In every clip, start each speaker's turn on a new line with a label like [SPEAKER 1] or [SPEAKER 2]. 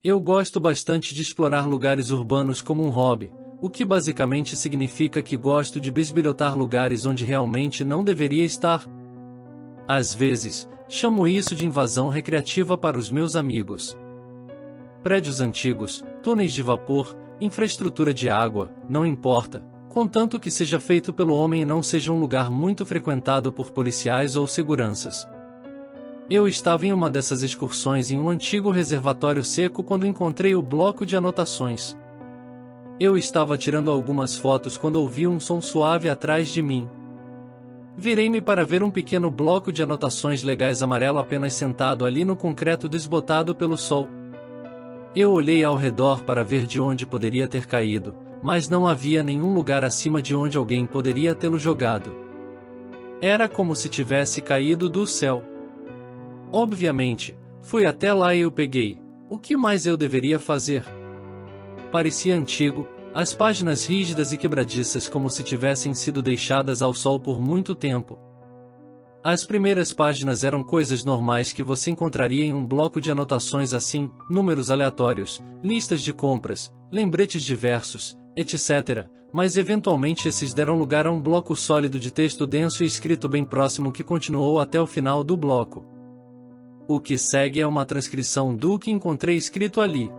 [SPEAKER 1] Eu gosto bastante de explorar lugares urbanos como um hobby, o que basicamente significa que gosto de bisbilhotar lugares onde realmente não deveria estar. Às vezes, chamo isso de invasão recreativa para os meus amigos. Prédios antigos, túneis de vapor, infraestrutura de água, não importa, contanto que seja feito pelo homem e não seja um lugar muito frequentado por policiais ou seguranças. Eu estava em uma dessas excursões em um antigo reservatório seco quando encontrei o bloco de anotações. Eu estava tirando algumas fotos quando ouvi um som suave atrás de mim. Virei-me para ver um pequeno bloco de anotações legais amarelo apenas sentado ali no concreto desbotado pelo sol. Eu olhei ao redor para ver de onde poderia ter caído, mas não havia nenhum lugar acima de onde alguém poderia tê-lo jogado. Era como se tivesse caído do céu. Obviamente, fui até lá e o peguei. O que mais eu deveria fazer? Parecia antigo, as páginas rígidas e quebradiças como se tivessem sido deixadas ao sol por muito tempo. As primeiras páginas eram coisas normais que você encontraria em um bloco de anotações assim, números aleatórios, listas de compras, lembretes diversos, etc., mas eventualmente esses deram lugar a um bloco sólido de texto denso e escrito bem próximo que continuou até o final do bloco. O que segue é uma transcrição do que encontrei escrito ali.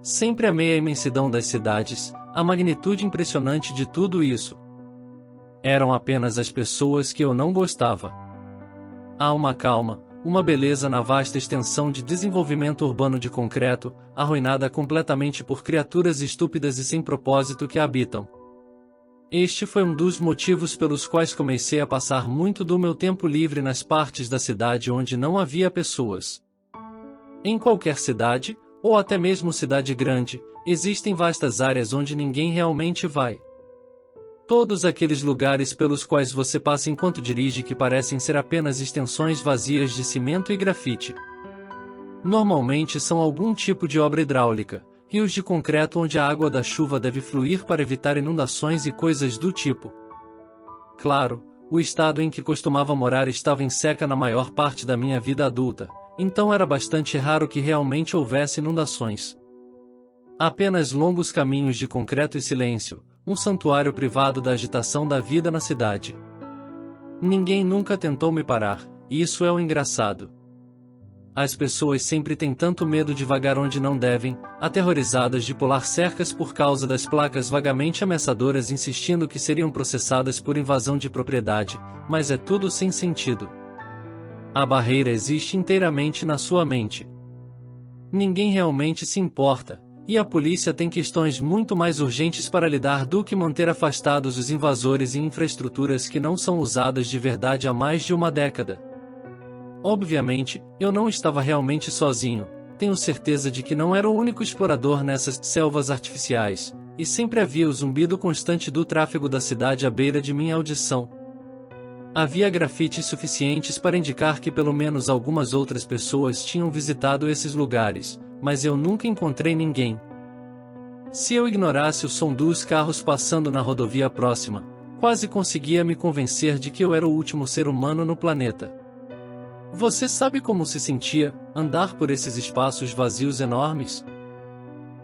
[SPEAKER 1] Sempre amei a imensidão das cidades, a magnitude impressionante de tudo isso. Eram apenas as pessoas que eu não gostava. Há uma calma, uma beleza na vasta extensão de desenvolvimento urbano de concreto, arruinada completamente por criaturas estúpidas e sem propósito que a habitam. Este foi um dos motivos pelos quais comecei a passar muito do meu tempo livre nas partes da cidade onde não havia pessoas. Em qualquer cidade, ou até mesmo cidade grande, existem vastas áreas onde ninguém realmente vai. Todos aqueles lugares pelos quais você passa enquanto dirige que parecem ser apenas extensões vazias de cimento e grafite. Normalmente são algum tipo de obra hidráulica, rios de concreto onde a água da chuva deve fluir para evitar inundações e coisas do tipo. Claro, o estado em que costumava morar estava em seca na maior parte da minha vida adulta, então era bastante raro que realmente houvesse inundações. Apenas longos caminhos de concreto e silêncio, um santuário privado da agitação da vida na cidade. Ninguém nunca tentou me parar, e isso é o engraçado. As pessoas sempre têm tanto medo de vagar onde não devem, aterrorizadas de pular cercas por causa das placas vagamente ameaçadoras insistindo que seriam processadas por invasão de propriedade, mas é tudo sem sentido. A barreira existe inteiramente na sua mente. Ninguém realmente se importa, e a polícia tem questões muito mais urgentes para lidar do que manter afastados os invasores em infraestruturas que não são usadas de verdade há mais de uma década. Obviamente, eu não estava realmente sozinho, tenho certeza de que não era o único explorador nessas selvas artificiais, e sempre havia o zumbido constante do tráfego da cidade à beira de minha audição. Havia grafites suficientes para indicar que pelo menos algumas outras pessoas tinham visitado esses lugares, mas eu nunca encontrei ninguém. Se eu ignorasse o som dos carros passando na rodovia próxima, quase conseguia me convencer de que eu era o último ser humano no planeta. Você sabe como se sentia, andar por esses espaços vazios enormes?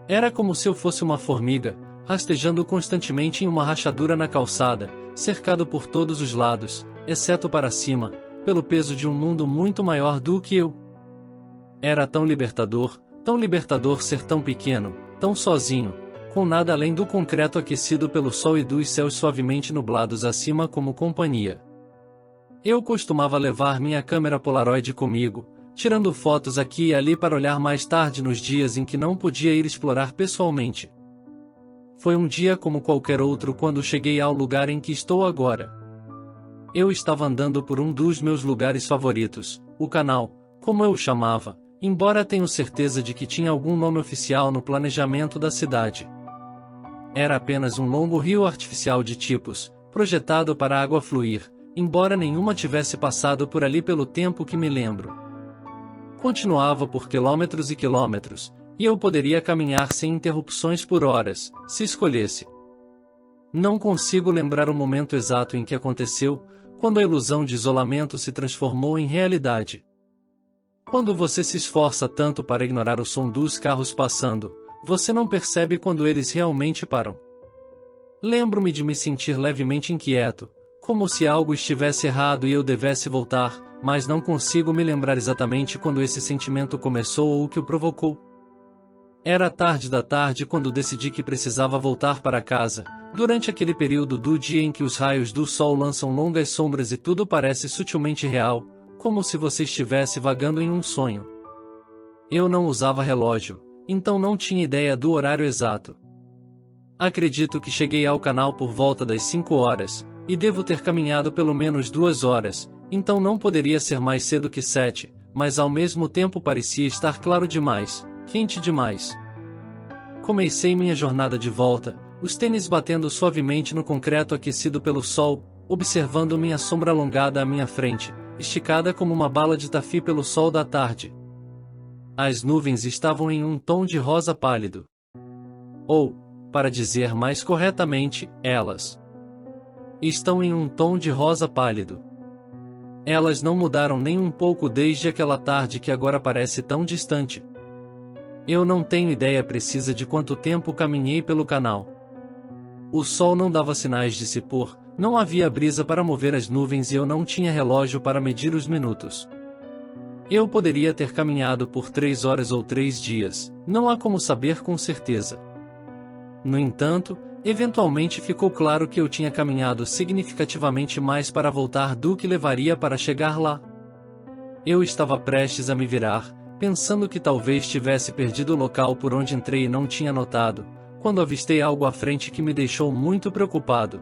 [SPEAKER 1] Era como se eu fosse uma formiga, rastejando constantemente em uma rachadura na calçada, cercado por todos os lados, exceto para cima, pelo peso de um mundo muito maior do que eu. Era tão libertador ser tão pequeno, tão sozinho, com nada além do concreto aquecido pelo sol e dos céus suavemente nublados acima como companhia. Eu costumava levar minha câmera Polaroid comigo, tirando fotos aqui e ali para olhar mais tarde nos dias em que não podia ir explorar pessoalmente. Foi um dia como qualquer outro quando cheguei ao lugar em que estou agora. Eu estava andando por um dos meus lugares favoritos, o canal, como eu o chamava, embora tenho certeza de que tinha algum nome oficial no planejamento da cidade. Era apenas um longo rio artificial de tipos, projetado para a água fluir, embora nenhuma tivesse passado por ali pelo tempo que me lembro. Continuava por quilômetros e quilômetros, e eu poderia caminhar sem interrupções por horas, se escolhesse. Não consigo lembrar o momento exato em que aconteceu, quando a ilusão de isolamento se transformou em realidade. Quando você se esforça tanto para ignorar o som dos carros passando, você não percebe quando eles realmente param. Lembro-me de me sentir levemente inquieto, como se algo estivesse errado e eu devesse voltar, mas não consigo me lembrar exatamente quando esse sentimento começou ou o que o provocou. Era tarde da tarde quando decidi que precisava voltar para casa, durante aquele período do dia em que os raios do sol lançam longas sombras e tudo parece sutilmente real, como se você estivesse vagando em um sonho. Eu não usava relógio, então não tinha ideia do horário exato. Acredito que cheguei ao canal por volta das 5 horas, e devo ter caminhado pelo menos 2 horas, então não poderia ser mais cedo que 7, mas ao mesmo tempo parecia estar claro demais, quente demais. Comecei minha jornada de volta, os tênis batendo suavemente no concreto aquecido pelo sol, observando minha sombra alongada à minha frente, esticada como uma bala de tafi pelo sol da tarde. As nuvens estavam em um tom de rosa pálido. Ou, para dizer mais corretamente, elas estão em um tom de rosa pálido. Elas não mudaram nem um pouco desde aquela tarde que agora parece tão distante. Eu não tenho ideia precisa de quanto tempo caminhei pelo canal. O sol não dava sinais de se pôr, não havia brisa para mover as nuvens e eu não tinha relógio para medir os minutos. Eu poderia ter caminhado por 3 horas ou 3 dias, não há como saber com certeza. No entanto, eventualmente ficou claro que eu tinha caminhado significativamente mais para voltar do que levaria para chegar lá. Eu estava prestes a me virar, pensando que talvez tivesse perdido o local por onde entrei e não tinha notado, quando avistei algo à frente que me deixou muito preocupado.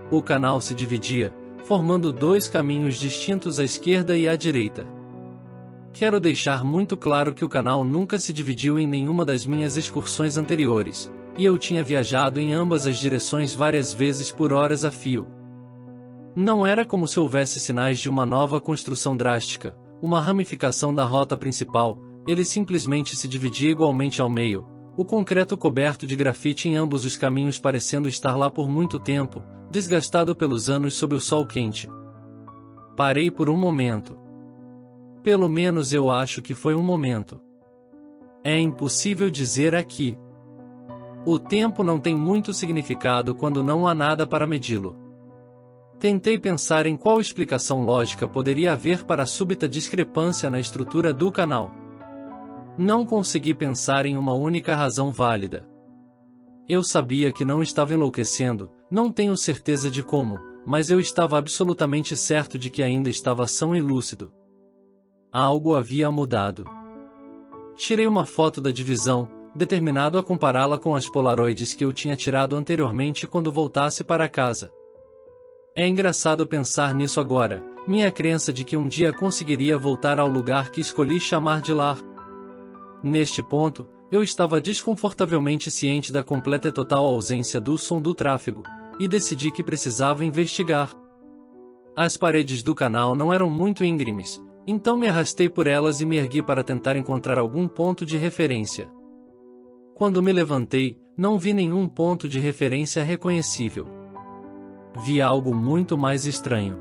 [SPEAKER 1] O canal se dividia, formando 2 caminhos distintos à esquerda e à direita. Quero deixar muito claro que o canal nunca se dividiu em nenhuma das minhas excursões anteriores, e eu tinha viajado em ambas as direções várias vezes por horas a fio. Não era como se houvesse sinais de uma nova construção drástica, uma ramificação da rota principal, ele simplesmente se dividia igualmente ao meio, o concreto coberto de grafite em ambos os caminhos parecendo estar lá por muito tempo, desgastado pelos anos sob o sol quente. Parei por um momento. Pelo menos eu acho que foi um momento. É impossível dizer aqui. O tempo não tem muito significado quando não há nada para medi-lo. Tentei pensar em qual explicação lógica poderia haver para a súbita discrepância na estrutura do canal. Não consegui pensar em uma única razão válida. Eu sabia que não estava enlouquecendo, não tenho certeza de como, mas eu estava absolutamente certo de que ainda estava são e lúcido. Algo havia mudado. Tirei uma foto da divisão, determinado a compará-la com as polaroides que eu tinha tirado anteriormente quando voltasse para casa. É engraçado pensar nisso agora, minha crença de que um dia conseguiria voltar ao lugar que escolhi chamar de lar. Neste ponto, eu estava desconfortavelmente ciente da completa e total ausência do som do tráfego, e decidi que precisava investigar. As paredes do canal não eram muito íngremes, então me arrastei por elas e me ergui para tentar encontrar algum ponto de referência. Quando me levantei, não vi nenhum ponto de referência reconhecível. Vi algo muito mais estranho.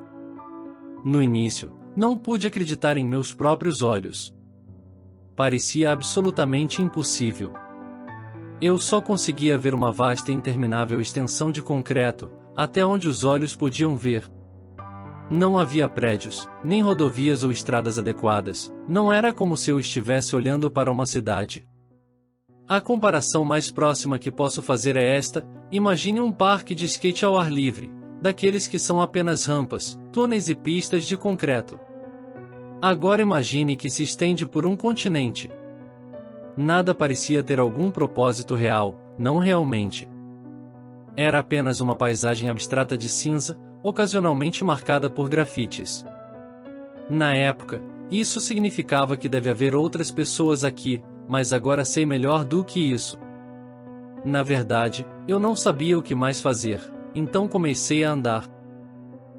[SPEAKER 1] No início, não pude acreditar em meus próprios olhos. Parecia absolutamente impossível. Eu só conseguia ver uma vasta e interminável extensão de concreto, até onde os olhos podiam ver. Não havia prédios, nem rodovias ou estradas adequadas, não era como se eu estivesse olhando para uma cidade. A comparação mais próxima que posso fazer é esta: imagine um parque de skate ao ar livre, daqueles que são apenas rampas, túneis e pistas de concreto. Agora imagine que se estende por um continente. Nada parecia ter algum propósito real, não realmente. Era apenas uma paisagem abstrata de cinza, ocasionalmente marcada por grafites. Na época, isso significava que deve haver outras pessoas aqui, mas agora sei melhor do que isso. Na verdade, eu não sabia o que mais fazer, então comecei a andar.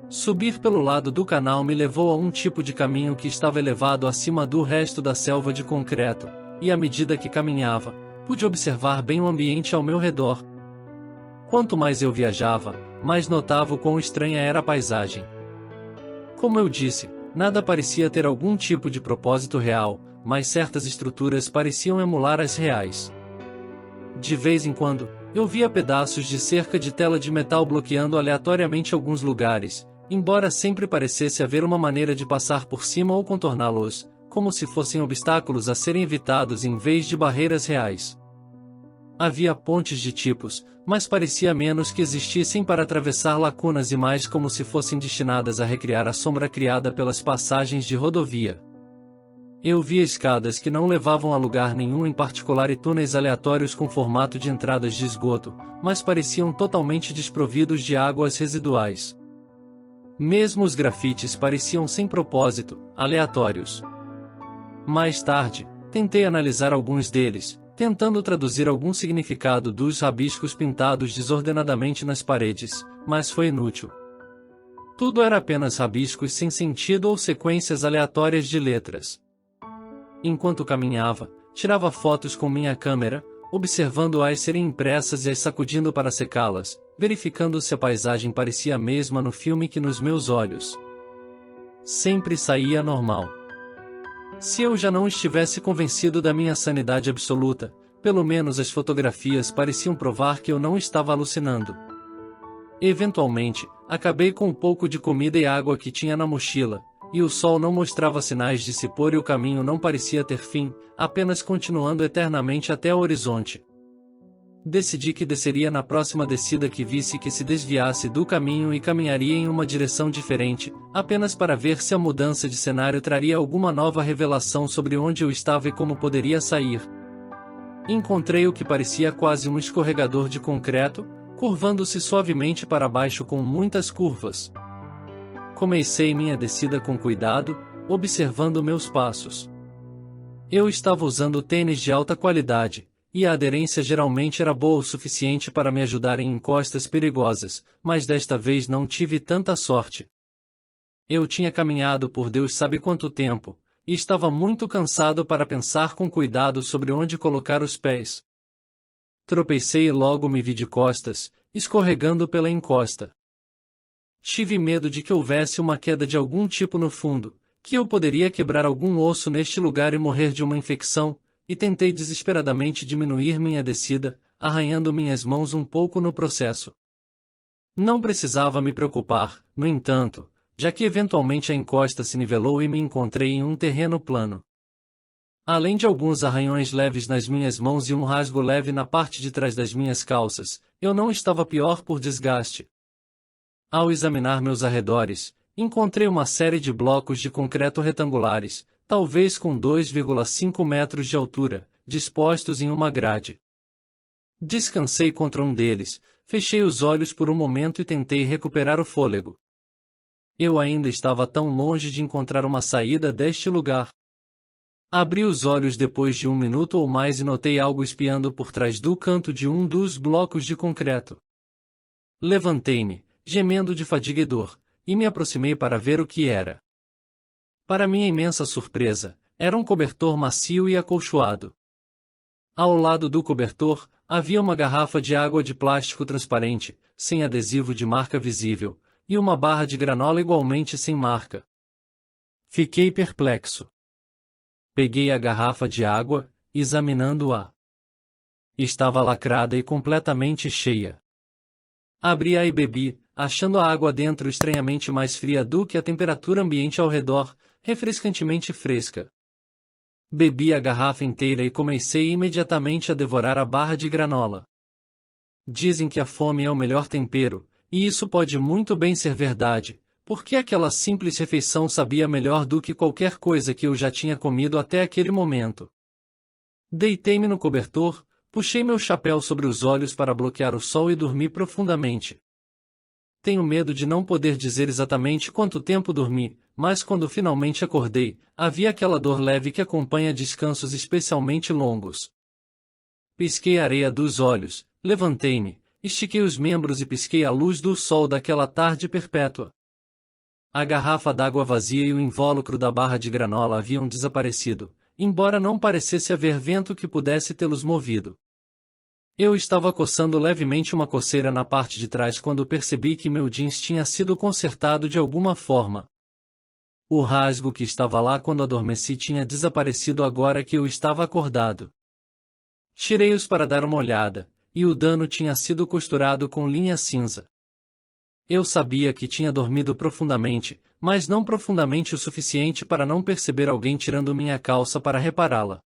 [SPEAKER 1] Subir pelo lado do canal me levou a um tipo de caminho que estava elevado acima do resto da selva de concreto, e à medida que caminhava, pude observar bem o ambiente ao meu redor. Quanto mais eu viajava, mais notava o quão estranha era a paisagem. Como eu disse, nada parecia ter algum tipo de propósito real, mas certas estruturas pareciam emular as reais. De vez em quando, eu via pedaços de cerca de tela de metal bloqueando aleatoriamente alguns lugares, embora sempre parecesse haver uma maneira de passar por cima ou contorná-los, como se fossem obstáculos a serem evitados em vez de barreiras reais. Havia pontes de tipos, mas parecia menos que existissem para atravessar lacunas e mais como se fossem destinadas a recriar a sombra criada pelas passagens de rodovia. Eu via escadas que não levavam a lugar nenhum em particular e túneis aleatórios com formato de entradas de esgoto, mas pareciam totalmente desprovidos de águas residuais. Mesmo os grafites pareciam sem propósito, aleatórios. Mais tarde, tentei analisar alguns deles, tentando traduzir algum significado dos rabiscos pintados desordenadamente nas paredes, mas foi inútil. Tudo era apenas rabiscos sem sentido ou sequências aleatórias de letras. Enquanto caminhava, tirava fotos com minha câmera, observando-as serem impressas e as sacudindo para secá-las, verificando se a paisagem parecia a mesma no filme que nos meus olhos. Sempre saía normal. Se eu já não estivesse convencido da minha sanidade absoluta, pelo menos as fotografias pareciam provar que eu não estava alucinando. Eventualmente, acabei com um pouco de comida e água que tinha na mochila, e o sol não mostrava sinais de se pôr e o caminho não parecia ter fim, apenas continuando eternamente até o horizonte. Decidi que desceria na próxima descida que visse que se desviasse do caminho e caminharia em uma direção diferente, apenas para ver se a mudança de cenário traria alguma nova revelação sobre onde eu estava e como poderia sair. Encontrei o que parecia quase um escorregador de concreto, curvando-se suavemente para baixo com muitas curvas. Comecei minha descida com cuidado, observando meus passos. Eu estava usando tênis de alta qualidade, e a aderência geralmente era boa o suficiente para me ajudar em encostas perigosas, mas desta vez não tive tanta sorte. Eu tinha caminhado por Deus sabe quanto tempo, e estava muito cansado para pensar com cuidado sobre onde colocar os pés. Tropecei e logo me vi de costas, escorregando pela encosta. Tive medo de que houvesse uma queda de algum tipo no fundo, que eu poderia quebrar algum osso neste lugar e morrer de uma infecção, e tentei desesperadamente diminuir minha descida, arranhando minhas mãos um pouco no processo. Não precisava me preocupar, no entanto, já que eventualmente a encosta se nivelou e me encontrei em um terreno plano. Além de alguns arranhões leves nas minhas mãos e um rasgo leve na parte de trás das minhas calças, eu não estava pior por desgaste. Ao examinar meus arredores, encontrei uma série de blocos de concreto retangulares, talvez com 2,5 metros de altura, dispostos em uma grade. Descansei contra um deles, fechei os olhos por um momento e tentei recuperar o fôlego. Eu ainda estava tão longe de encontrar uma saída deste lugar. Abri os olhos depois de 1 minuto ou mais e notei algo espiando por trás do canto de um dos blocos de concreto. Levantei-me, gemendo de fadiga e dor, e me aproximei para ver o que era. Para minha imensa surpresa, era um cobertor macio e acolchoado. Ao lado do cobertor, havia uma garrafa de água de plástico transparente, sem adesivo de marca visível, e uma barra de granola igualmente sem marca. Fiquei perplexo. Peguei a garrafa de água, examinando-a. Estava lacrada e completamente cheia. Abri-a e bebi, achando a água dentro estranhamente mais fria do que a temperatura ambiente ao redor, refrescantemente fresca. Bebi a garrafa inteira e comecei imediatamente a devorar a barra de granola. Dizem que a fome é o melhor tempero, e isso pode muito bem ser verdade, porque aquela simples refeição sabia melhor do que qualquer coisa que eu já tinha comido até aquele momento. Deitei-me no cobertor, puxei meu chapéu sobre os olhos para bloquear o sol e dormi profundamente. Tenho medo de não poder dizer exatamente quanto tempo dormi, mas quando finalmente acordei, havia aquela dor leve que acompanha descansos especialmente longos. Pisquei a areia dos olhos, levantei-me, estiquei os membros e pisquei a luz do sol daquela tarde perpétua. A garrafa d'água vazia e o invólucro da barra de granola haviam desaparecido, embora não parecesse haver vento que pudesse tê-los movido. Eu estava coçando levemente uma coceira na parte de trás quando percebi que meu jeans tinha sido consertado de alguma forma. O rasgo que estava lá quando adormeci tinha desaparecido agora que eu estava acordado. Tirei-os para dar uma olhada, e o dano tinha sido costurado com linha cinza. Eu sabia que tinha dormido profundamente, mas não profundamente o suficiente para não perceber alguém tirando minha calça para repará-la.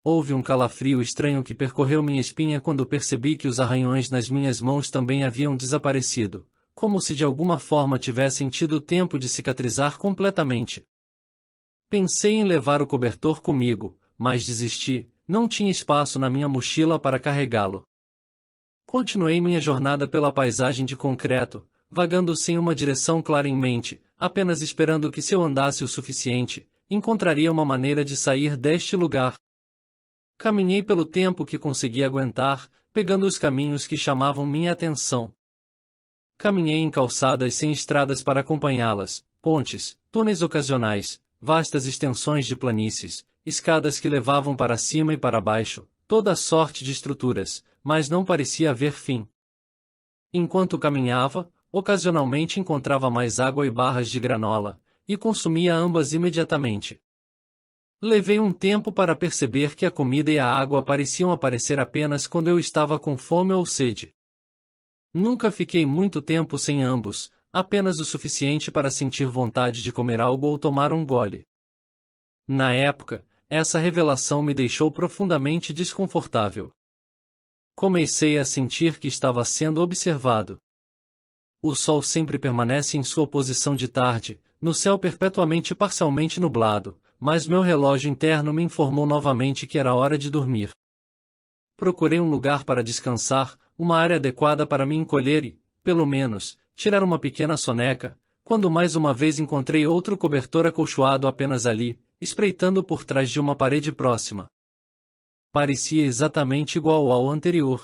[SPEAKER 1] Houve um calafrio estranho que percorreu minha espinha quando percebi que os arranhões nas minhas mãos também haviam desaparecido, como se de alguma forma tivessem tido tempo de cicatrizar completamente. Pensei em levar o cobertor comigo, mas desisti, não tinha espaço na minha mochila para carregá-lo. Continuei minha jornada pela paisagem de concreto, vagando sem uma direção clara em mente, apenas esperando que se eu andasse o suficiente, encontraria uma maneira de sair deste lugar. Caminhei pelo tempo que consegui aguentar, pegando os caminhos que chamavam minha atenção. Caminhei em calçadas sem estradas para acompanhá-las, pontes, túneis ocasionais, vastas extensões de planícies, escadas que levavam para cima e para baixo, toda sorte de estruturas, mas não parecia haver fim. Enquanto caminhava, ocasionalmente encontrava mais água e barras de granola, e consumia ambas imediatamente. Levei um tempo para perceber que a comida e a água pareciam aparecer apenas quando eu estava com fome ou sede. Nunca fiquei muito tempo sem ambos, apenas o suficiente para sentir vontade de comer algo ou tomar um gole. Na época, essa revelação me deixou profundamente desconfortável. Comecei a sentir que estava sendo observado. O sol sempre permanece em sua posição de tarde, no céu perpetuamente parcialmente nublado, mas meu relógio interno me informou novamente que era hora de dormir. Procurei um lugar para descansar, uma área adequada para me encolher e, pelo menos, tirar uma pequena soneca, quando mais uma vez encontrei outro cobertor acolchoado apenas ali, espreitando por trás de uma parede próxima. Parecia exatamente igual ao anterior.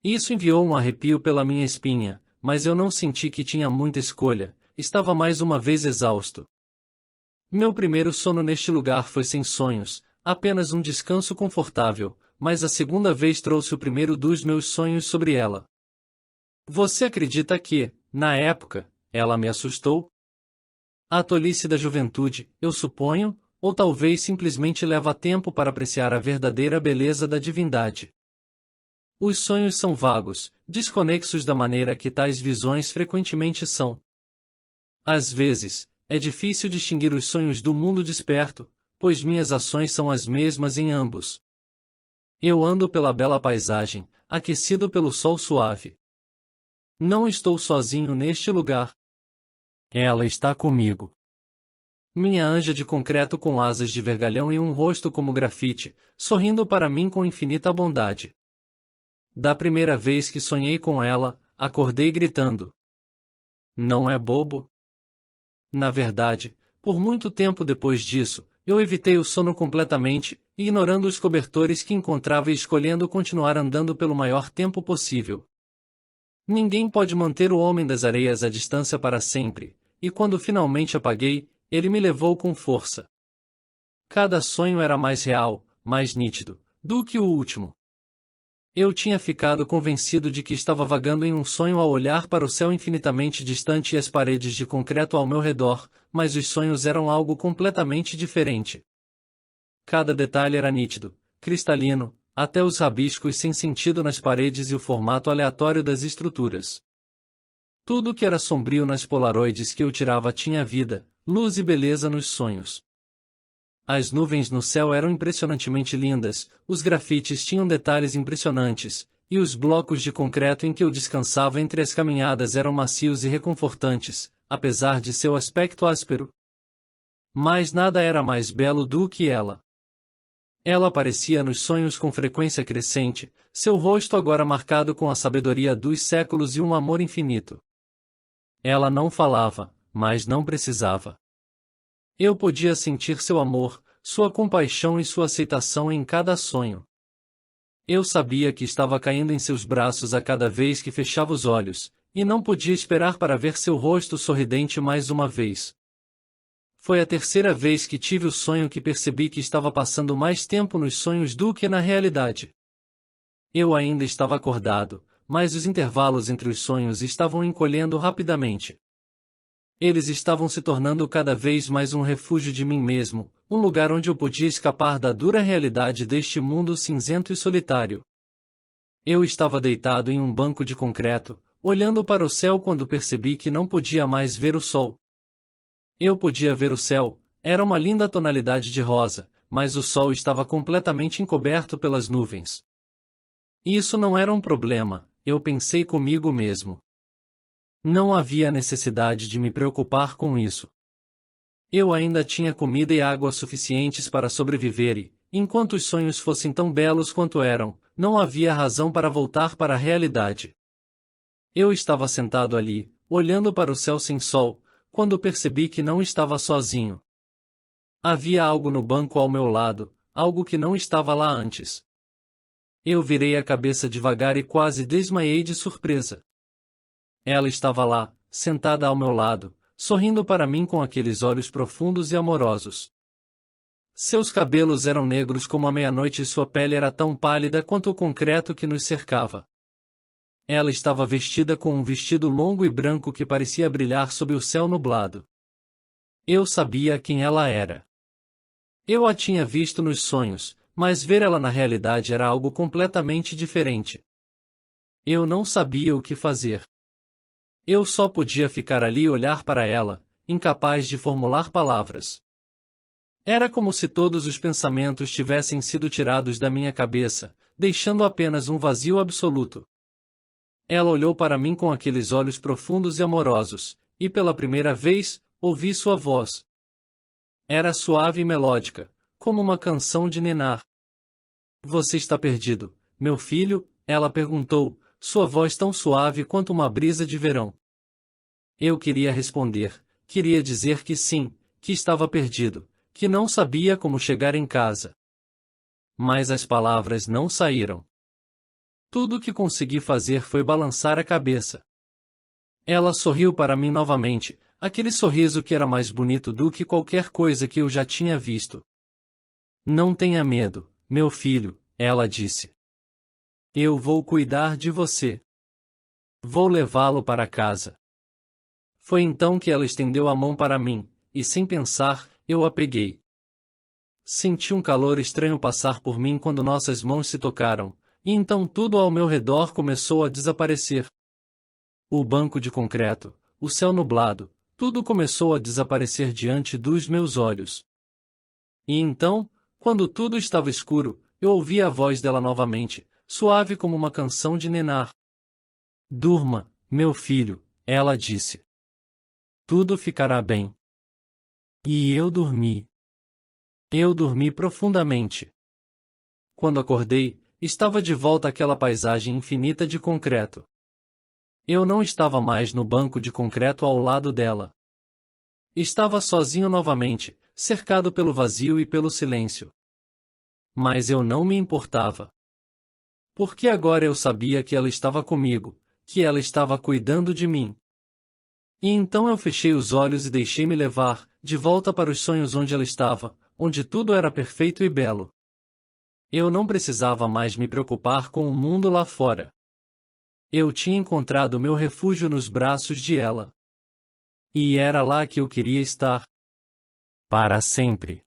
[SPEAKER 1] Isso enviou um arrepio pela minha espinha, mas eu não senti que tinha muita escolha, estava mais uma vez exausto. Meu primeiro sono neste lugar foi sem sonhos, apenas um descanso confortável, mas a segunda vez trouxe o primeiro dos meus sonhos sobre ela. Você acredita que, na época, ela me assustou? A tolice da juventude, eu suponho, ou talvez simplesmente leva tempo para apreciar a verdadeira beleza da divindade. Os sonhos são vagos, desconexos da maneira que tais visões frequentemente são. Às vezes, é difícil distinguir os sonhos do mundo desperto, pois minhas ações são as mesmas em ambos. Eu ando pela bela paisagem, aquecido pelo sol suave. Não estou sozinho neste lugar. Ela está comigo. Minha anja de concreto com asas de vergalhão e um rosto como grafite, sorrindo para mim com infinita bondade. Da primeira vez que sonhei com ela, acordei gritando. Não é bobo? Na verdade, por muito tempo depois disso, eu evitei o sono completamente, ignorando os cobertores que encontrava e escolhendo continuar andando pelo maior tempo possível. Ninguém pode manter o homem das areias à distância para sempre, e quando finalmente apaguei, ele me levou com força. Cada sonho era mais real, mais nítido, do que o último. Eu tinha ficado convencido de que estava vagando em um sonho ao olhar para o céu infinitamente distante e as paredes de concreto ao meu redor, mas os sonhos eram algo completamente diferente. Cada detalhe era nítido, cristalino, até os rabiscos sem sentido nas paredes e o formato aleatório das estruturas. Tudo que era sombrio nas polaroides que eu tirava tinha vida, luz e beleza nos sonhos. As nuvens no céu eram impressionantemente lindas, os grafites tinham detalhes impressionantes, e os blocos de concreto em que eu descansava entre as caminhadas eram macios e reconfortantes, apesar de seu aspecto áspero. Mas nada era mais belo do que ela. Ela aparecia nos sonhos com frequência crescente, seu rosto agora marcado com a sabedoria dos séculos e um amor infinito. Ela não falava, mas não precisava. Eu podia sentir seu amor, sua compaixão e sua aceitação em cada sonho. Eu sabia que estava caindo em seus braços a cada vez que fechava os olhos, e não podia esperar para ver seu rosto sorridente mais uma vez. Foi a terceira vez que tive o sonho que percebi que estava passando mais tempo nos sonhos do que na realidade. Eu ainda estava acordado, mas os intervalos entre os sonhos estavam encolhendo rapidamente. Eles estavam se tornando cada vez mais um refúgio de mim mesmo, um lugar onde eu podia escapar da dura realidade deste mundo cinzento e solitário. Eu estava deitado em um banco de concreto, olhando para o céu quando percebi que não podia mais ver o sol. Eu podia ver o céu, era uma linda tonalidade de rosa, mas o sol estava completamente encoberto pelas nuvens. Isso não era um problema, eu pensei comigo mesmo. Não havia necessidade de me preocupar com isso. Eu ainda tinha comida e água suficientes para sobreviver e, enquanto os sonhos fossem tão belos quanto eram, não havia razão para voltar para a realidade. Eu estava sentado ali, olhando para o céu sem sol, quando percebi que não estava sozinho. Havia algo no banco ao meu lado, algo que não estava lá antes. Eu virei a cabeça devagar e quase desmaiei de surpresa. Ela estava lá, sentada ao meu lado, sorrindo para mim com aqueles olhos profundos e amorosos. Seus cabelos eram negros como a meia-noite e sua pele era tão pálida quanto o concreto que nos cercava. Ela estava vestida com um vestido longo e branco que parecia brilhar sob o céu nublado. Eu sabia quem ela era. Eu a tinha visto nos sonhos, mas ver ela na realidade era algo completamente diferente. Eu não sabia o que fazer. Eu só podia ficar ali e olhar para ela, incapaz de formular palavras. Era como se todos os pensamentos tivessem sido tirados da minha cabeça, deixando apenas um vazio absoluto. Ela olhou para mim com aqueles olhos profundos e amorosos, e pela primeira vez, ouvi sua voz. Era suave e melódica, como uma canção de ninar. Você está perdido, meu filho? Ela perguntou, sua voz tão suave quanto uma brisa de verão. Eu queria responder, queria dizer que sim, que estava perdido, que não sabia como chegar em casa. Mas as palavras não saíram. Tudo o que consegui fazer foi balançar a cabeça. Ela sorriu para mim novamente, aquele sorriso que era mais bonito do que qualquer coisa que eu já tinha visto. Não tenha medo, meu filho, ela disse. Eu vou cuidar de você. Vou levá-lo para casa. Foi então que ela estendeu a mão para mim, e sem pensar, eu a peguei. Senti um calor estranho passar por mim quando nossas mãos se tocaram, e então tudo ao meu redor começou a desaparecer. O banco de concreto, o céu nublado, tudo começou a desaparecer diante dos meus olhos. E então, quando tudo estava escuro, eu ouvi a voz dela novamente, suave como uma canção de ninar. Durma, meu filho, ela disse. Tudo ficará bem. E eu dormi. Eu dormi profundamente. Quando acordei, estava de volta àquela paisagem infinita de concreto. Eu não estava mais no banco de concreto ao lado dela. Estava sozinho novamente, cercado pelo vazio e pelo silêncio. Mas eu não me importava. Porque agora eu sabia que ela estava comigo, que ela estava cuidando de mim. E então eu fechei os olhos e deixei-me levar, de volta para os sonhos onde ela estava, onde tudo era perfeito e belo. Eu não precisava mais me preocupar com o mundo lá fora. Eu tinha encontrado meu refúgio nos braços de ela. E era lá que eu queria estar. Para sempre.